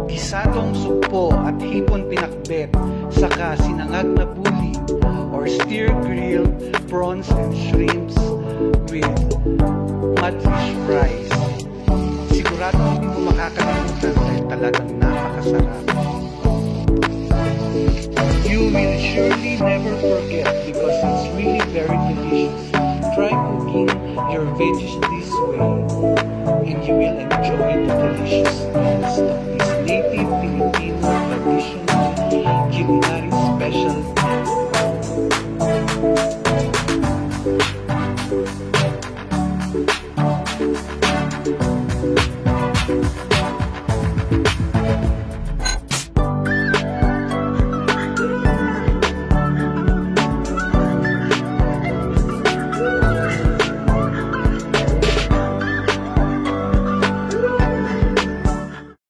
gisadong sugpo at hipon pinakbet, saka sinangag na buli or steer grilled prawns and shrimps with mudfish fries. Sigurado hindi mo makakalimutan dahil talagang napakasarap. You will surely never forget because it's really very delicious. Try cooking your veggies this way and you will enjoy the deliciousness.